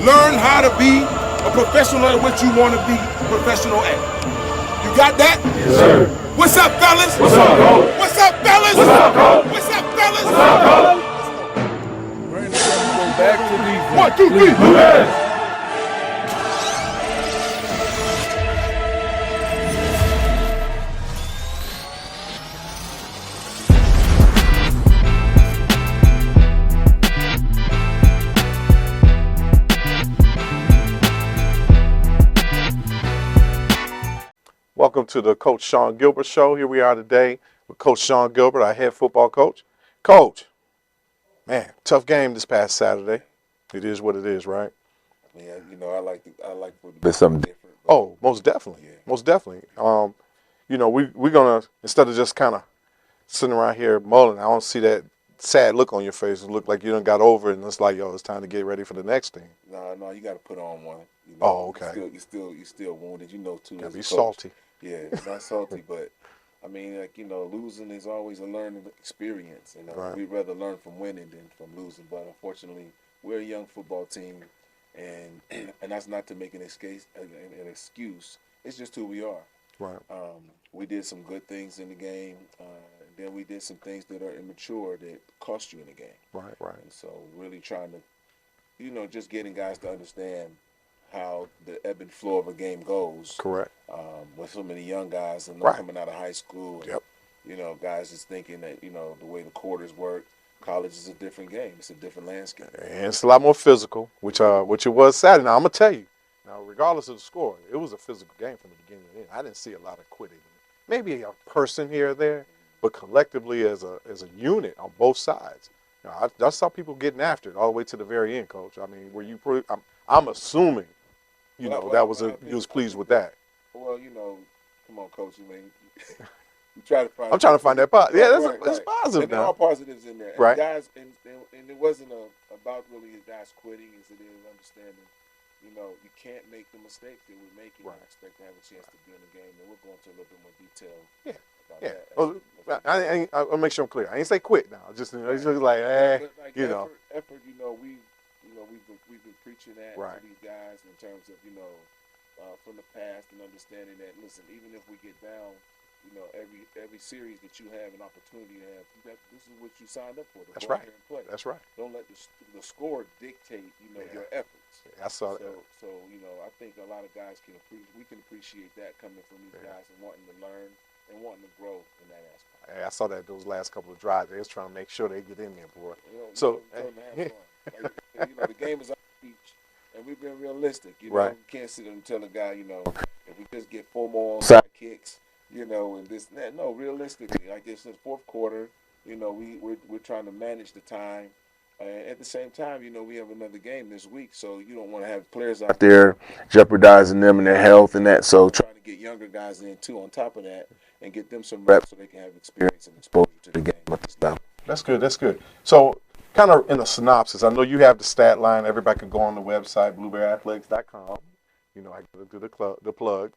learn how to be a professional at what you want to be professional at. You got that? Yes, sir. What's up, fellas? What's up, coach? What's up, fellas? What's up, coach? What's up, fellas? What's up, coach? Brandon, go back to defense. 1, 2, 3. Yes. Welcome to the Coach Sean Gilbert Show. Here we are today with Coach Sean Gilbert, our head football coach. Coach, man, tough game this past Saturday. It is what it is, right? Yeah, you know, I like for it to be something different. Oh, most definitely. Yeah. Most definitely. You know, we're going to, instead of just kind of sitting around here mulling, I don't see that sad look on your face. It look like you done got over it, and it's like, yo, it's time to get ready for the next thing. No, you got to put on one. You know, Oh, okay. You're still wounded. You know, too. Gotta be as a coach. salty. Yeah, it's not salty, but I mean, like, you know, losing is always a learning experience. You know, Right. we'd rather learn from winning than from losing. But unfortunately, we're a young football team, and that's not to make an excuse. It's just who we are. Right. We did some good things in the game. Then we did some things that are immature that cost you in the game. Right. And so really trying to, you know, just getting guys to understand how the ebb and flow of a game goes. Correct. With so many young guys and Right. coming out of high school. Yep. You know, guys just thinking that, you know, the way the quarters work, college is a different game. It's a different landscape. And it's a lot more physical, which it was Saturday. Now, I'm going to tell you, now, regardless of the score, it was a physical game from the beginning to the end. I didn't see a lot of quitting. Maybe a person here or there, but collectively as a unit on both sides. You know, I saw people getting after it all the way to the very end, Coach. I mean, I'm assuming, you was pleased with that. Well, you know, come on, Coach. I mean, you try to find. I'm trying to find that positive. Yeah, that's right. positive And there now. are positives in there. And Right. guys, and it wasn't about really guys quitting as it is understanding. You know, you can't make the mistakes that we're making and expect to have a chance to be in the game. And we'll go into a little bit more detail. Yeah. About Yeah. that. I'll make sure I'm clear. I ain't say quit now. Just it's just like, But like you know. effort. You know, we've been preaching that Right. to these guys in terms of, you know, from the past and understanding that, listen, even if we get down, you know, every series that you have an opportunity to have, this is what you signed up for. That's go out right. there and play. That's right. Don't let the score dictate, you know, your efforts. I saw that. So you know, I think a lot of guys we can appreciate that coming from these guys and wanting to learn and wanting to grow in that aspect. I saw that those last couple of drives. They was trying to make sure they get in there, boy. You know, So, tell them to have fun. Like, you know, the game is on the beach, and we've been realistic. You know, Right. you can't sit there and tell a guy, you know, if we just get 4 more side kicks, you know, and this and that. No, realistically, like this is fourth quarter. You know, we're trying to manage the time. At the same time, you know, we have another game this week, so you don't want to have players out there jeopardizing them and their health and that. So trying to get younger guys in too on top of that and get them some reps so they can have experience and exposure to the game at this level. That's good. That's good. So, kind of in a synopsis, I know you have the stat line. Everybody can go on the website, blueberryathletics.com. You know, I got to do the plug.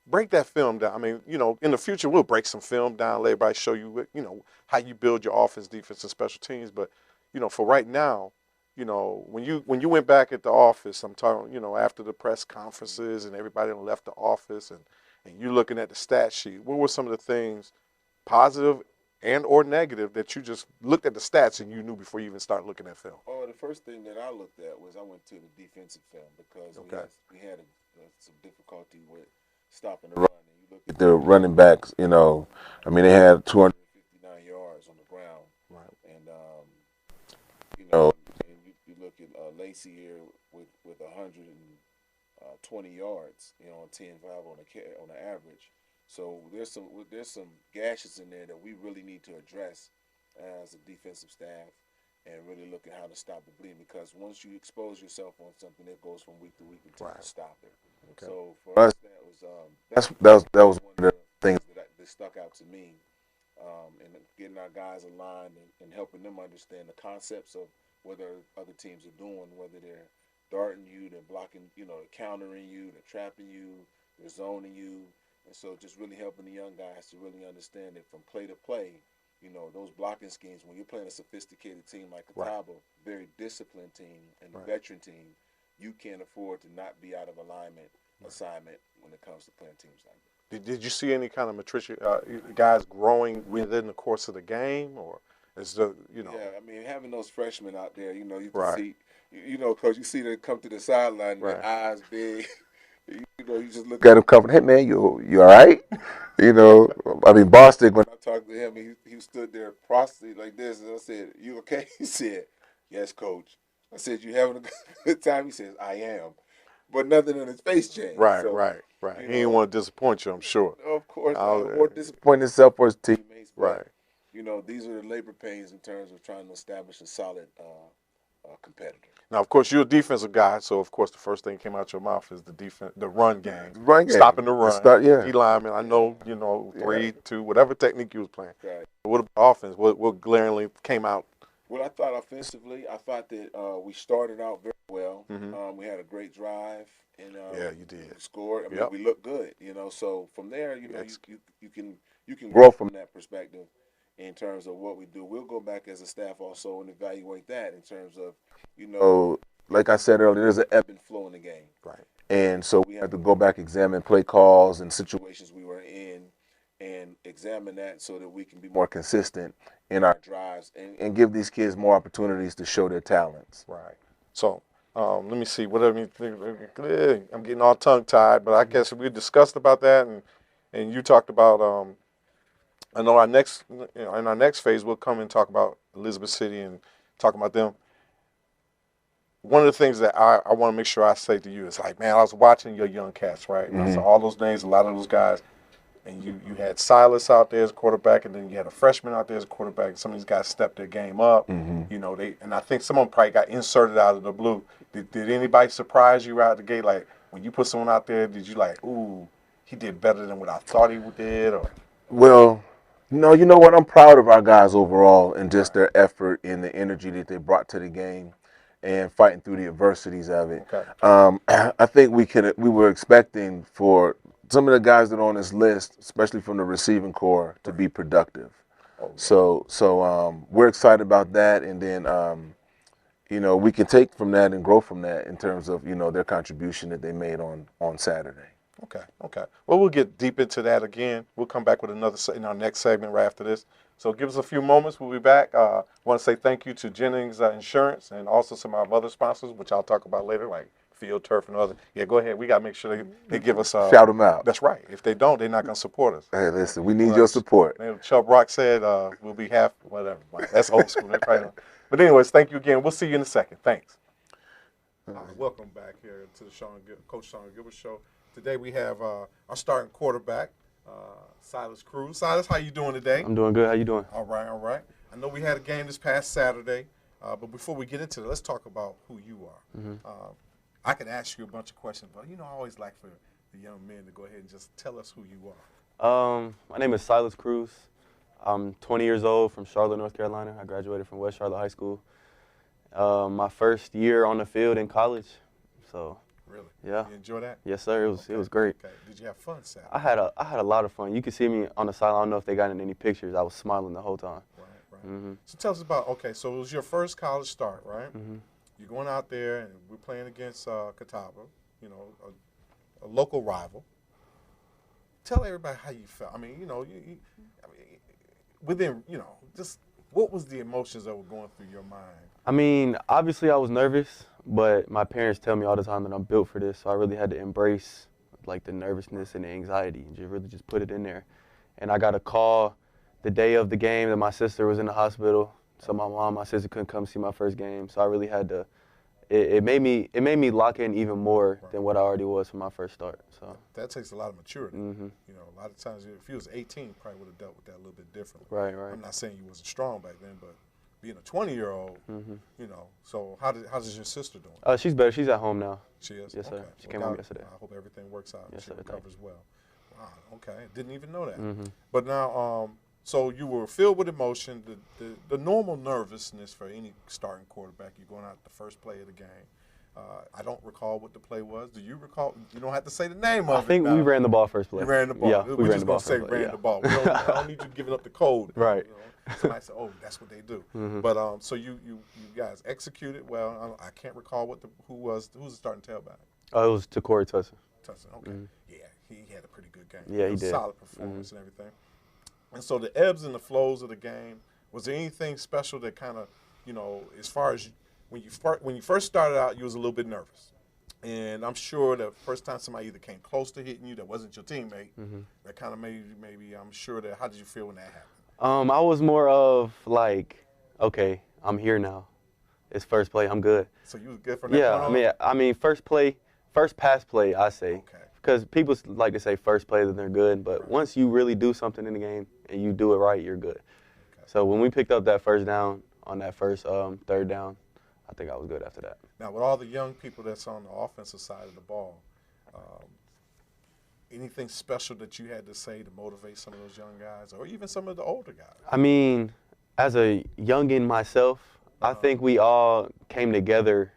Break that film down. I mean, you know, in the future, we'll break some film down, let everybody show you, you know, how you build your offense, defense, and special teams. But, you know, for right now, you know, when you went back at the office, I'm talking, you know, after the press conferences and everybody left the office and you looking at the stat sheet, what were some of the things, positive and or negative, that you just looked at the stats and you knew before you even started looking at film? Oh, the first thing that I looked at was I went to the defensive film because we had some difficulty with stopping the run. And you look at the running backs, you know, I mean, they had 259 yards on the ground. Right. And, you know, and you look at Lacey here with 120 yards, you know, on 10-5 on the average. So there's some gashes in there that we really need to address as a defensive staff and really look at how to stop the bleeding, because once you expose yourself on something, it goes from week to week until you stop it. Okay. So for us, that was one of the things that stuck out to me, and getting our guys aligned and helping them understand the concepts of what other teams are doing, whether they're darting you, they're blocking, you know, they're countering you, they're trapping you, they're zoning you. And so just really helping the young guys to really understand that from play to play, you know, those blocking schemes, when you're playing a sophisticated team like Right. Catawba, very disciplined team, and a Right. veteran team, you can't afford to not be out of alignment assignment when it comes to playing teams like that. Did you see any kind of guys growing within the course of the game, or is the Yeah, I mean, having those freshmen out there, you know, you can Right. see, you know, because you see them come to the sideline, and Right. their eyes big. You know, you just look at him coming. Hey man, you all right? You know, I mean, Boston. When I talked to him, he stood there prostrate like this, and I said, "You okay?" He said, "Yes, coach." I said, "You having a good time?" He says, "I am," but nothing on his face changed. Right, So, right, right. you He didn't know, want to disappoint you, I'm sure. of course, I'll- or disappoint himself or his teammates. But Right. you know, these are the labor pains in terms of trying to establish a solid competitor. Now, of course, you're a defensive guy, so of course the first thing that came out your mouth is the run game, Run game. stopping the run. Yeah. D lineman, I know, 3-2, whatever technique you was playing. Right. What about offense? What glaringly came out? Well, I thought offensively, I thought that we started out very well. Mhm. We had a great drive, and Yeah, you did. we scored. I mean, Yep. we looked good, you know. So from there, you know, Yes. you can grow from that perspective in terms of what we do. We'll go back as a staff also and evaluate that in terms of, you know, like I said earlier, there's an ebb and flow in the game. Right. And so we have to go back, examine play calls and situations we were in, and examine that so that we can be more consistent in our drives and give these kids more opportunities to show their talents. Right. So let me see. Whatever you think, I'm getting all tongue tied, but I guess we discussed about that, and you talked about. I know in our next phase, we'll come and talk about Elizabeth City and talk about them. One of the things that I want to make sure I say to you is like, man, I was watching your young cats, right? And I saw all those names, a lot of those guys, and you had Silas out there as a quarterback, and then you had a freshman out there as a quarterback. And some of these guys stepped their game up. You know, and I think some of them probably got inserted out of the blue. Did anybody surprise you out the gate? Like when you put someone out there, did you like, ooh, he did better than what I thought he did? Or Well, no, you know what? I'm proud of our guys overall and just their effort and the energy that they brought to the game and fighting through the adversities of it. Okay. I think we were expecting for some of the guys that are on this list, especially from the receiving core, to be productive. So we're excited about that, and then you know, we can take from that and grow from that in terms of, you know, their contribution that they made on Saturday. Okay. Well, we'll get deep into that again. We'll come back with another in our next segment right after this. So give us a few moments. We'll be back. I want to say thank you to Jennings Insurance and also some of our other sponsors, which I'll talk about later, like Field Turf and other. Yeah, go ahead. We got to make sure they give us. Shout them out. That's right. If they don't, they're not going to support us. Hey, listen, we need your support. Chubb Rock said we'll be half, whatever. That's old school. They probably don't. But anyways, thank you again. We'll see you in a second. Thanks. Welcome back here to the Coach Sean Gilbert Show. Today we have our starting quarterback, Silas Cruz. Silas, how you doing today? I'm doing good. How you doing? All right. I know we had a game this past Saturday, but before we get into it, let's talk about who you are. I can ask you a bunch of questions, but I always like for the young men to go ahead and just tell us who you are. My name is Silas Cruz. I'm 20 years old from Charlotte, North Carolina. I graduated from West Charlotte High School. My first year on the field in college, so. Really? Yeah. You enjoy that? Yes, sir. It was great. Okay. Did you have fun Saturday? I had a lot of fun. You could see me on the sideline. I don't know if they got in any pictures. I was smiling the whole time. Right. So tell us about, so it was your first college start, right? You're going out there, and we're playing against Catawba, a local rival. Tell everybody how you felt. I mean, just what was the emotions that were going through your mind? I mean, obviously I was nervous, but my parents tell me all the time that I'm built for this, so I really had to embrace like the nervousness and the anxiety and just put it in there. And I got a call the day of the game that my sister was in the hospital, so my sister couldn't come see my first game, so I really had to. It made me lock in even more than what I already was from my first start. So that takes a lot of maturity. A lot of times if he was 18, you probably would have dealt with that a little bit differently. Right. I'm not saying you wasn't strong back then, but being a 20-year-old, So how's your sister doing? She's better. She's at home now. She is. Yes, sir. Okay. She came home yesterday. I hope everything works out. Yes, she sir. recovers well. Wow. Okay. Didn't even know that. But now, so you were filled with emotion, the normal nervousness for any starting quarterback. You're going out the first play of the game. I don't recall what the play was. Do you recall? You don't have to say the name of it. I think we ran the ball first play. You ran the ball. Yeah, We're just going to say ran the ball. I don't need you giving up the code. Right. You know? Somebody said, oh, that's what they do. But so you guys executed well. I can't recall who was the starting tailback. Oh, it was to Corey Tussin. Tussin, okay. Yeah, he had a pretty good game. Yeah, he did. Solid performance and everything. And so the ebbs and the flows of the game, was there anything special that kind of, as far as when you first started out, you was a little bit nervous. And I'm sure the first time somebody either came close to hitting you that wasn't your teammate, that kind of made you maybe, I'm sure that, how did you feel when that happened? I was more of like, okay, I'm here now. It's first play, I'm good. So you was good from that point on? Yeah, I mean, first pass play, I say. Okay. Because people like to say first play that they're good, but once you really do something in the game and you do it right, you're good. Okay. So when we picked up that first down on that first third down, I think I was good after that. Now, with all the young people that's on the offensive side of the ball, anything special that you had to say to motivate some of those young guys or even some of the older guys? I mean, as a youngin myself, I think we all came together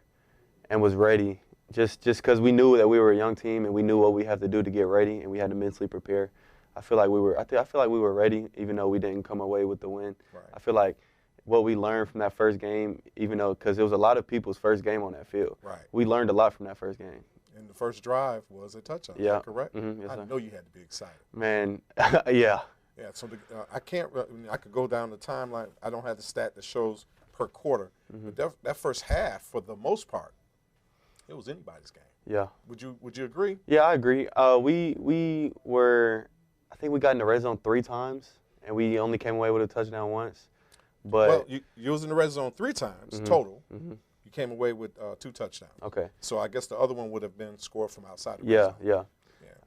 and was ready just because we knew that we were a young team and we knew what we had to do to get ready and we had to mentally prepare. I feel like we were ready even though we didn't come away with the win. Right. I feel like what we learned from that first game, even though because it was a lot of people's first game on that field. Right. We learned a lot from that first game. And the first drive was a touchdown. Yeah. Is that correct? Mm-hmm, yes, I sir. know you had to be excited. Man, yeah. Yeah. So I could go down the timeline. I don't have the stat that shows per quarter, but that first half, for the most part, it was anybody's game. Yeah. Would you agree? Yeah, I agree. We were, I think we got in the red zone 3 times, and we only came away with a touchdown once. But well, you was in the red zone 3 times total. You came away with 2 touchdowns. Okay. So I guess the other one would have been scored from outside the red Yeah, zone. yeah.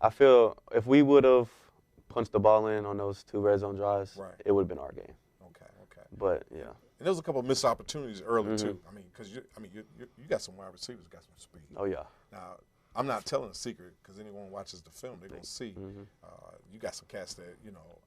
I feel if we would have punched the ball in on those 2 red zone drives, it would have been our game. Okay. But yeah. And there was a couple of missed opportunities early too. I mean, because you got some wide receivers, got some speed. Oh yeah. Now, I'm not telling a secret because anyone watches the film, they're gonna see you got some cats that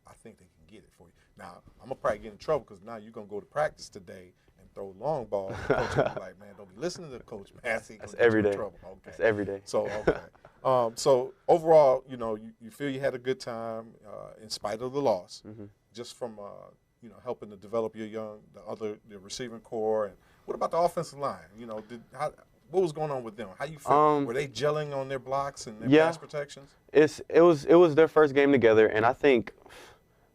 I think they can get it for you. Now, I'm gonna probably get in trouble because now you're gonna go to practice today and throw long balls. And coach will be like, man, don't be listening to Coach Massey. That's every day. Okay. That's every day. So okay. So overall, you feel you had a good time in spite of the loss, just from helping to develop the receiving core. And what about the offensive line? What was going on with them? How you feel? Were they gelling on their blocks and their pass protections? It was their first game together, and I think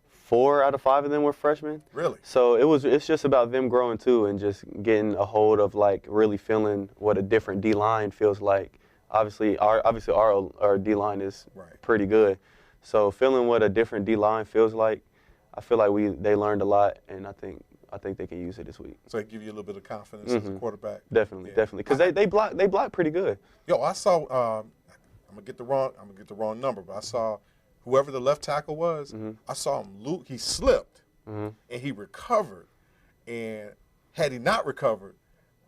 4 out of 5 of them were freshmen. Really? So it's just about them growing too and just getting a hold of like really feeling what a different D line feels like. Obviously our D line is pretty good. So feeling what a different D line feels like, I feel like they learned a lot, and I think they can use it this week. So it give you a little bit of confidence as a quarterback. Definitely, because they block pretty good. Yo, I saw. I'm gonna get the wrong number, but I saw whoever the left tackle was. I saw him. He slipped, and he recovered. And had he not recovered,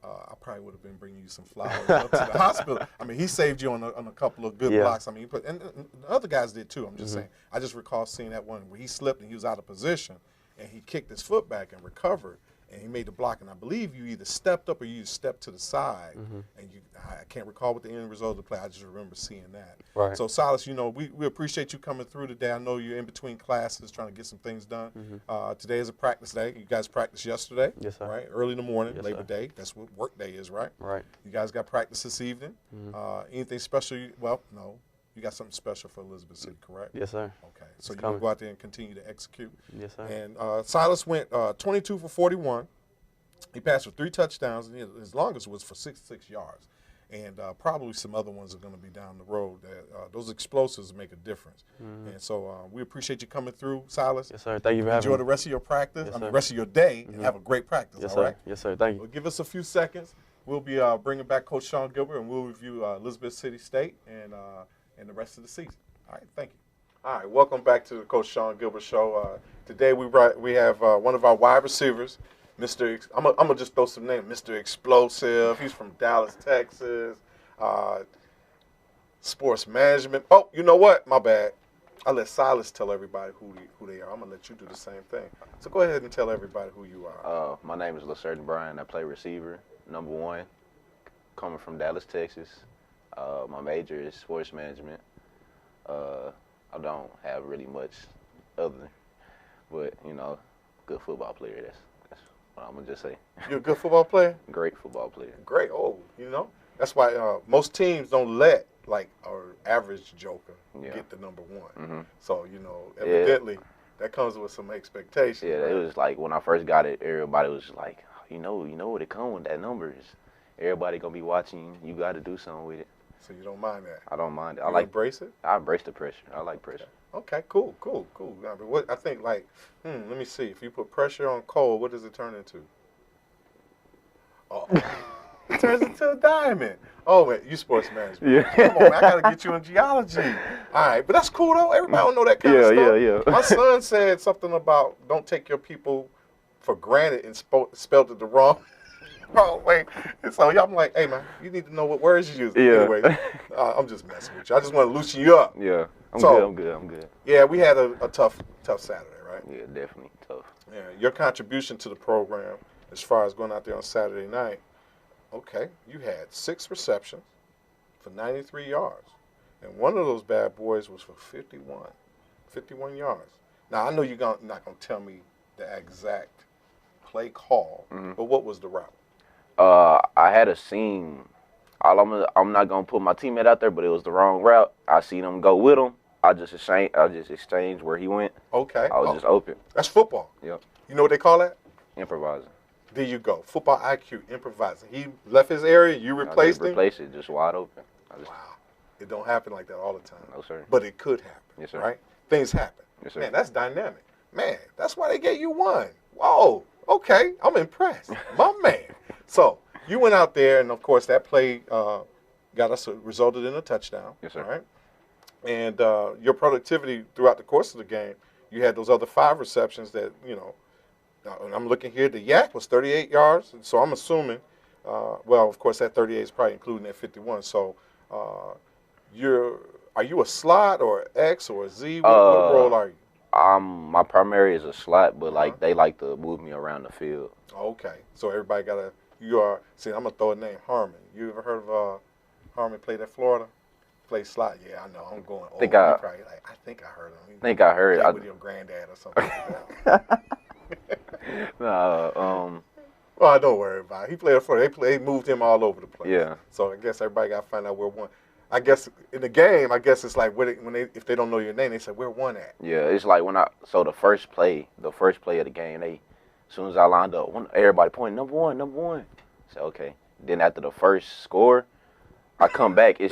I probably would have been bringing you some flowers up to the hospital. I mean, he saved you on a couple of good blocks. I mean, and the other guys did too. I'm just saying. I just recall seeing that one where he slipped and he was out of position, and he kicked his foot back and recovered, and he made the block. And I believe you either stepped up or you stepped to the side. And I can't recall what the end result of the play. I just remember seeing that. Right. So Silas, we appreciate you coming through today. I know you're in between classes trying to get some things done. Today is a practice day. You guys practiced yesterday. Yes, sir. Right, early in the morning, Yes, Labor sir. Day. That's what work day is, right? Right. You guys got practice this evening. Anything special? No. You got something special for Elizabeth City, correct? Yes, sir. Okay. So you coming. can go out there and continue to execute. Yes, sir. And Silas went 22 for 41. He passed for 3 touchdowns, and his longest was for 66 yards. And probably some other ones are going to be down the road. Those explosives make a difference. And so we appreciate you coming through, Silas. Yes, sir. Thank you for having Enjoy me. the rest of your practice, Yes, sir. the rest of your day, and have a great practice, Yes, all sir. right? Yes, sir. Thank you. Well, give us a few seconds. We'll be bringing back Coach Sean Gilbert, and we'll review Elizabeth City State and the rest of the season. All right, thank you. All right, welcome back to the Coach Sean Gilbert Show. Today we have one of our wide receivers, I'm gonna just throw some names. Mr. Explosive. He's from Dallas, Texas. Sports management. Oh, you know what? My bad. I let Silas tell everybody who they are. I'm gonna let you do the same thing. So go ahead and tell everybody who you are. My name is LaCertain Bryan. I play receiver, number 1. coming from Dallas, Texas. My major is sports management. I don't have really much other, but good football player. That's what I'm gonna just say. You're a good football player? Great football player. Great. Oh, that's why most teams don't let like our average joker get the number one. Mm-hmm. So evidently that comes with some expectations. Yeah, right? it was like when I first got it, everybody was like, you know what it come with that numbers. Everybody gonna be watching. You got to do something with it. So you don't mind that? I don't mind it. You embrace it? I embrace the pressure. I like pressure. Okay, cool. I mean, what I think, like, let me see. If you put pressure on coal, what does it turn into? Oh, it turns into a diamond. Oh, wait, you sports management. Yeah. Come on, man, I gotta get you in geology. All right, but that's cool though. Everybody don't know that kind of stuff. Yeah. My son said something about don't take your people for granted and spelled it the wrong way. And so I'm like, hey man, you need to know what words you use. Yeah. Anyway, I'm just messing with you. I just want to loosen you up. Yeah. I'm good. Yeah, we had a tough Saturday, right? Yeah, definitely tough. Yeah, your contribution to the program, as far as going out there on Saturday night, okay, you had 6 receptions for 93 yards, and one of those bad boys was for 51 yards. Now I know you're not gonna tell me the exact play call, but what was the route? I had a scene. I'm not gonna put my teammate out there, but it was the wrong route. I seen him go with him. I just exchanged where he went. Okay. I was just open. That's football. Yep. You know what they call that? Improvising. There you go. Football IQ, improvising. He left his area, you replaced him? Replace it, just wide open. Wow. It don't happen like that all the time. No, sir. But it could happen. Yes, sir. Right? Things happen. Yes, sir. Man, that's dynamic. Man, that's why they gave you 1. Whoa. Okay. I'm impressed. My man. So, you went out there, and of course, that play resulted in a touchdown. Yes, sir. Right? And your productivity throughout the course of the game, you had those other 5 receptions that, and I'm looking here, the yak was 38 yards. So I'm assuming, well, of course, that 38 is probably including that 51. So are you a slot or an X or a Z? What role are you? My primary is a slot, but they like to move me around the field. Okay. So everybody I'm going to throw a name, Harmon. You ever heard of Harmon played at Florida? Play slot, yeah, I know. I'm going. I think I heard him. I heard it. With your granddad or something like that. Well, don't worry about it. He played for. They moved him all over the place. Yeah. So I guess everybody got to find out where 1. I guess in the game, it's like if they don't know your name, they say where 1 at. Yeah, it's like the first play of the game, as soon as I lined up, everybody pointed number one. I said okay. Then after the first score, I come back. It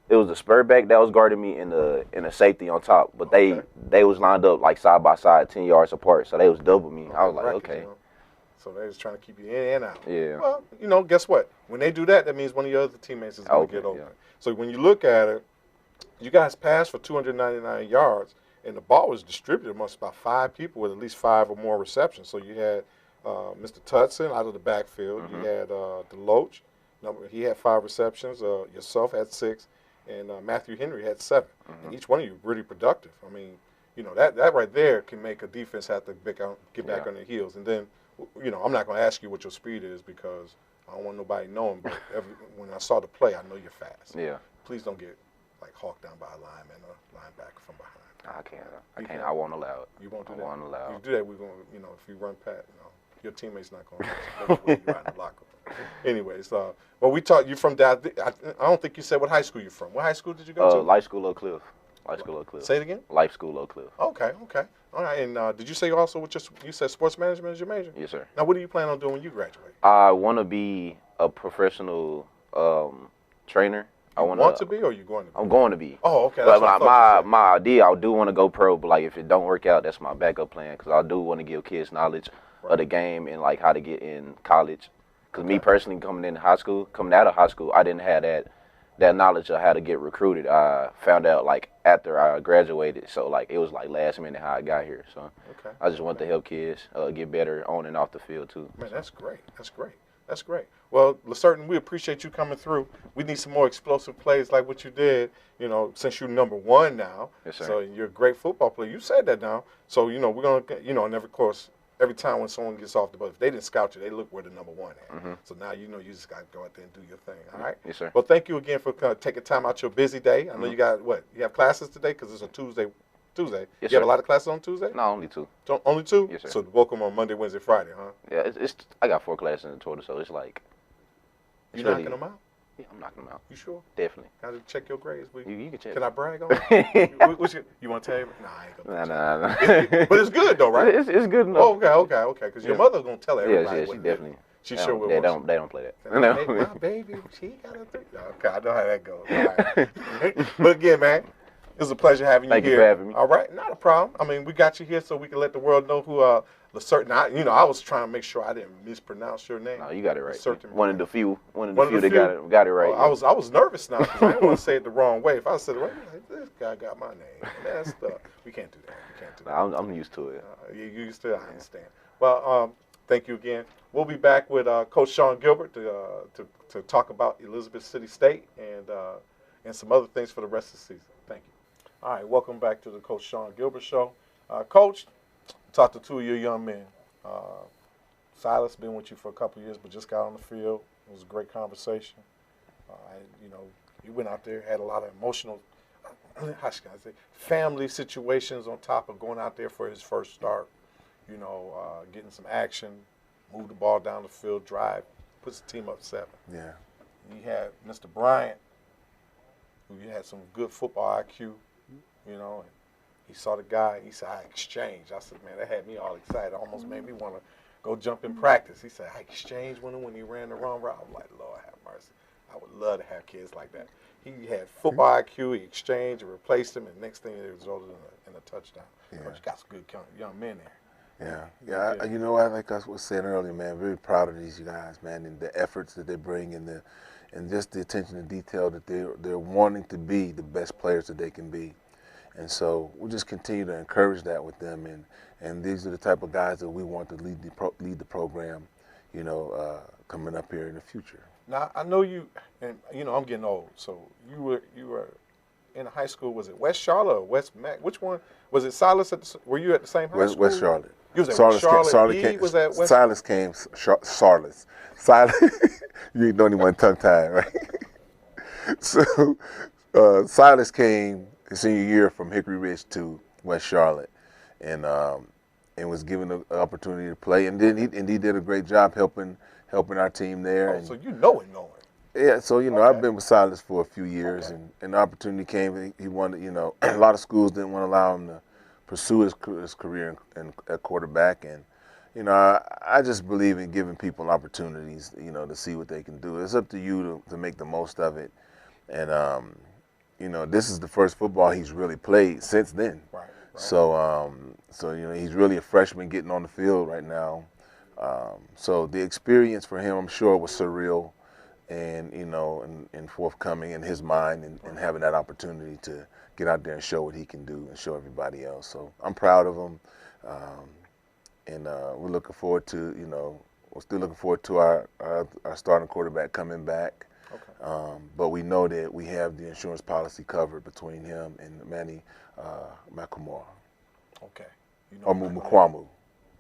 was the spur back that was guarding me and the safety on top. But they was lined up like side by side, 10 yards apart. So they was double me. I was like, okay. So they was trying to keep you in and out. Yeah. Well, guess what? When they do that, that means one of your other teammates is going to get open. Yeah. So when you look at it, you guys passed for 299 yards, and the ball was distributed amongst about 5 people with at least 5 or more receptions. So you had Mr. Tutson out of the backfield. You had Deloach. He had 5 receptions. Yourself had 6. And Matthew Henry had 7. And each one of you really productive. I mean, that right there can make a defense have to get back on their heels. And then, I'm not going to ask you what your speed is because I don't want nobody knowing. But when I saw the play, I know you're fast. Yeah. Please don't get hawked down by a lineman or linebacker from behind. I can't. I won't allow it. You won't do that? I won't allow it. If you do that, we're going to, if you run past, your teammate's not going to you right in the locker room. Anyways, well, we talked, you from that. I don't think you said what high school you're from. What high school did you go to? Life School Oak Cliff. Say it again? Life School Oak Cliff. Okay. All right, and did you say also you said sports management is your major? Yes, sir. Now, what do you plan on doing when you graduate? I want to be a professional trainer. You want to be, or you going to be? I'm going to be. Oh, okay. That's my idea, I do want to go pro, but if it don't work out, that's my backup plan because I do want to give kids knowledge of the game and how to get in college. Because me personally, coming out of high school, I didn't have that knowledge of how to get recruited. I found out after I graduated, so it was last minute how I got here. So I just want to help kids get better on and off the field too. Man, that's great. That's great. Well, LaCertain, we appreciate you coming through. We need some more explosive plays like what you did, since you're number 1 now. Yes, sir. So you're a great football player. You said that now. So, we're going to, and of course, every time when someone gets off the bus, if they didn't scout you, they look where the number one at. Mm-hmm. So now you know you just got to go out there and do your thing. All right. Yes, sir. Well, thank you again for taking time out your busy day. I know you got what? You have classes today because it's a Tuesday. Yes, you have sir. a lot of classes on Tuesday? No, only 2. Only 2? Yes, sir. So welcome on Monday, Wednesday, Friday, huh? Yeah, I got 4 classes in total, so it's like. You knocking them out? Yeah, I'm knocking them out. You sure? Definitely. Got to check your grades. You can check. Can I brag on it? you want to tell you? Nah, I ain't gonna. Nah. But it's good though, right? It's good enough. Oh, okay. Because your mother's gonna tell everybody. Yes, she definitely. She sure will. They don't play that. Hey, my baby, she got a 3. Okay, I know how that goes. All right. But again, man, it was a pleasure having you here. Thank you for having me. All right, not a problem. I mean, we got you here so we can let the world know who I was trying to make sure I didn't mispronounce your name. No, you got it right. Certain One of the few that got it right. I was nervous now because I didn't want to say it the wrong way. If I said it right, like, this guy got my name. That's we can't do that. Nah, I'm used to it. You used to it? I understand. Well, thank you again. We'll be back with Coach Sean Gilbert to talk about Elizabeth City State and some other things for the rest of the season. Thank you. All right, welcome back to the Coach Sean Gilbert Show. Coach, talked to 2 of your young men. Silas been with you for a couple of years, but just got on the field. It was a great conversation. You went out there, had a lot of emotional, how should I say, family situations on top of going out there for his first start. Getting some action, move the ball down the field, drive, puts the team up 7. Yeah. You had Mr. Bryant, who you had some good football IQ, and he saw the guy. He said, I exchanged. I said, man, that had me all excited. Almost made me want to go jump in practice. He said, I exchanged with him when he ran the wrong route. I'm like, Lord have mercy. I would love to have kids like that. He had football IQ. He exchanged and replaced him, and next thing it resulted in a touchdown. Yeah. But you got some good young men there. Yeah. Like I was saying earlier, man, very proud of these guys, man, and the efforts that they bring and just the attention to detail that they're wanting to be the best players that they can be. And so we'll just continue to encourage that with them, and these are the type of guys that we want to lead the program, coming up here in the future. Now I know you, and I'm getting old. So you were in high school. Was it West Charlotte or West Mac? Which one was it? Silas? Were you at the same high school? West Charlotte. You was at West Charlotte. Was at West. Silas came. Silas. You don't even want tongue tied, right? So Silas came his senior year from Hickory Ridge to West Charlotte, and was given an opportunity to play, and then he did a great job helping our team there. So you know him. Yeah, so Okay. I've been with Silas for a few years, and the opportunity came. He wanted, a lot of schools didn't want to allow him to pursue his career at quarterback, and I just believe in giving people opportunities, to see what they can do. It's up to you to make the most of it, and this is the first football he's really played since then. Right. So he's really a freshman getting on the field right now. So the experience for him, I'm sure, was surreal, and and forthcoming in his mind, and having that opportunity to get out there and show what he can do and show everybody else. So I'm proud of him, and we're looking forward to we're still looking forward to our starting quarterback coming back. Okay. But we know that we have the insurance policy covered between him and Manny Makumar. Okay. Or Mukwamu.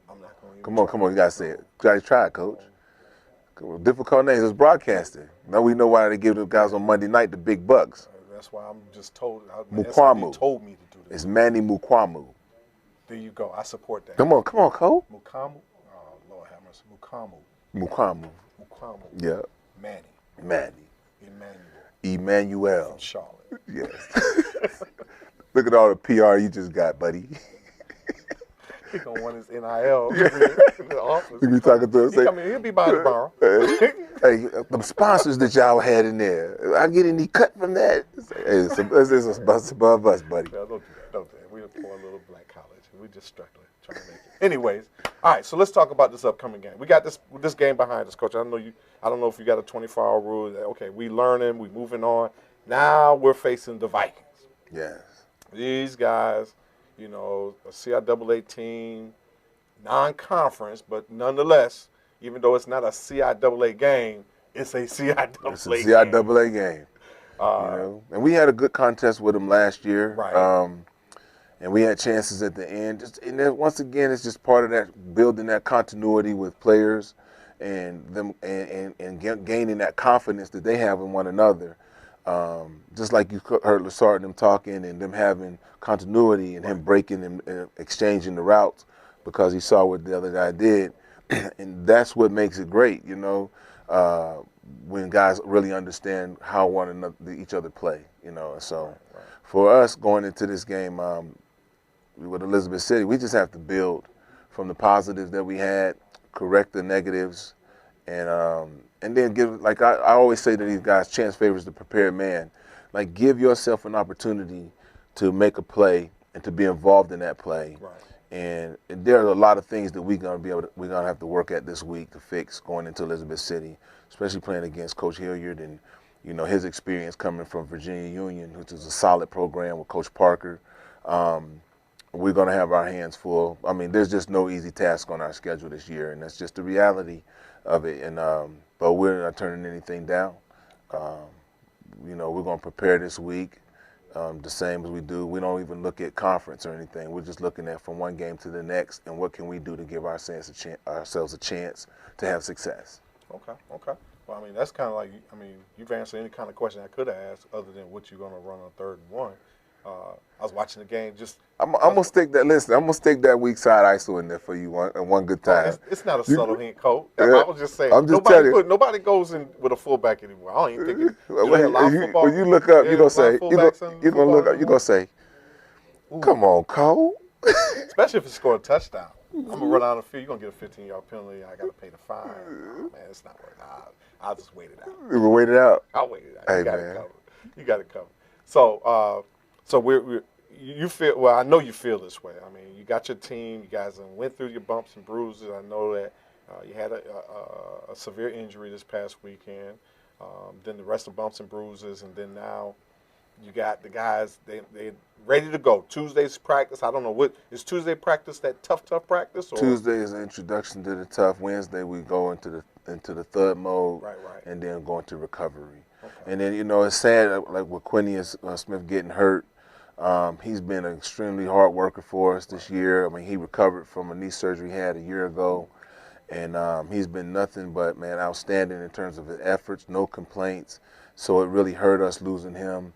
I'm not going to. Come on, you gotta say it. You gotta try it, Coach. Difficult names. It's broadcasting. Now we know why they give the guys on Monday night the big bucks. That's why I'm just told. Mukwamu. Told me to do this. It's Manny Mukwamu. There you go. I support that. Come on, Coach. Mukamu. Oh Lord have mercy. Mukwamu. Yeah. Manny. Emmanuel. From Charlotte. Yes. Look at all the PR you just got, buddy. He gonna want his NIL in the office. You be talking to him. He'll be by tomorrow. Hey, the sponsors that y'all had in there, I get any cut from that? Hey, it's above us, buddy. Yeah, don't do that. We're a poor little black college. We're just struggling, trying to make it. Anyways, all right. So let's talk about this upcoming game. We got this game behind us, Coach. I don't know if you got a 24-hour rule. Okay, we learning. We moving on. Now we're facing the Vikings. Yes. These guys, a CIAA team, non-conference, but nonetheless, even though it's not a CIAA game, it's a CIAA It's a CIAA game. And we had a good contest with them last year. Right. and we had chances at the end. And then once again, it's just part of that building that continuity with players, and them and gaining that confidence that they have in one another. Just like you heard Lassard and them talking, and them having continuity, and him breaking and exchanging the routes because he saw what the other guy did, and that's what makes it great, you know. When guys really understand how each other play, you know. So for us going into this game with Elizabeth City, we just have to build from the positives that we had, correct the negatives, and then give, like I always say to these guys, chance favors the prepared man. Like, give yourself an opportunity to make a play and to be involved in that play. Right. And there are a lot of things that we're gonna have to work at this week to fix going into Elizabeth City, especially playing against Coach Hilliard and, you know, his experience coming from Virginia Union, which is a solid program with Coach Parker. We're going to have our hands full. I mean, there's just no easy task on our schedule this year, and that's just the reality of it. And but we're not turning anything down. You know, we're going to prepare this week the same as we do. We don't even look at conference or anything. We're just looking at from one game to the next, and what can we do to give ourselves a chance to have success. Okay. Well, I mean, that's kind of like, I mean, you've answered any kind of question I could have asked other than what you're going to run on 3rd and 1. I was watching the game. I'm gonna stick that. Listen, I'm gonna stick that weak side ISO in there for you one good time. It's not a subtle hint, Coach. Yeah, I was just saying. I'm just telling you. Nobody goes in with a fullback anymore. I don't even think it. When you look up, you're gonna say. You're gonna look up. You're gonna say, "Come on, Cole." Especially if you score a touchdown. I'm gonna run out of the field. You're gonna get a 15-yard penalty. I gotta pay the fine. Man, it's not worth it. I'll just wait it out. You will wait it out. I'll wait it out. Hey, you got man. it covered. You got it covered. So you feel, well, I know you feel this way. I mean, you got your team. You guys went through your bumps and bruises. I know that you had a severe injury this past weekend. Then the rest of bumps and bruises, and then now you got the guys. They ready to go. Tuesday's practice. I don't know what is Tuesday practice. That tough practice. Or? Tuesday is an introduction to the tough. Wednesday we go into the third mode, right. And then go into recovery. Okay. And then, you know, it's sad, like with Quinius Smith getting hurt. He's been an extremely hard worker for us this year. I mean, he recovered from a knee surgery he had a year ago, and he's been nothing but, man, outstanding in terms of his efforts, no complaints. So it really hurt us losing him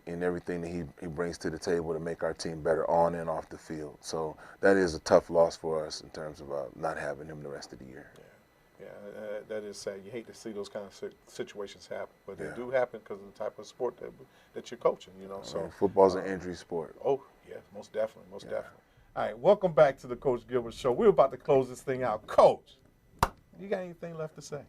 in everything that he brings to the table to make our team better on and off the field. So that is a tough loss for us in terms of not having him the rest of the year. Yeah, that is sad. You hate to see those kind of situations happen, but they do happen because of the type of sport that you're coaching. You know, so football's an injury sport. Oh yeah, most definitely. All right, welcome back to the Coach Gilbert Show. We're about to close this thing out. Coach, you got anything left to say?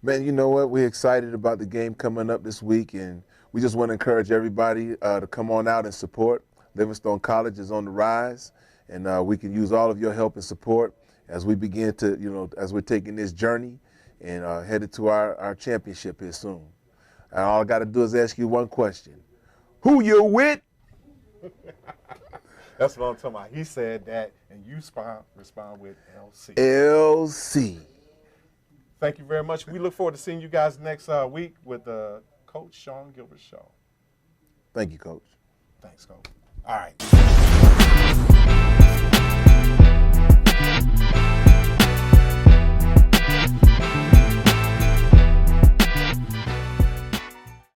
Man, you know what? We're excited about the game coming up this week, and we just want to encourage everybody to come on out and support. Livingstone College is on the rise, and we can use all of your help and support as we begin to, you know, as we're taking this journey and headed to our championship here soon. And all I got to do is ask you one question. Who you with? That's what I'm talking about. He said that, and you respond with LC. LC. Thank you very much. We look forward to seeing you guys next week with the Coach Sean Gilbert Show. Thank you, Coach. Thanks, Coach. All right.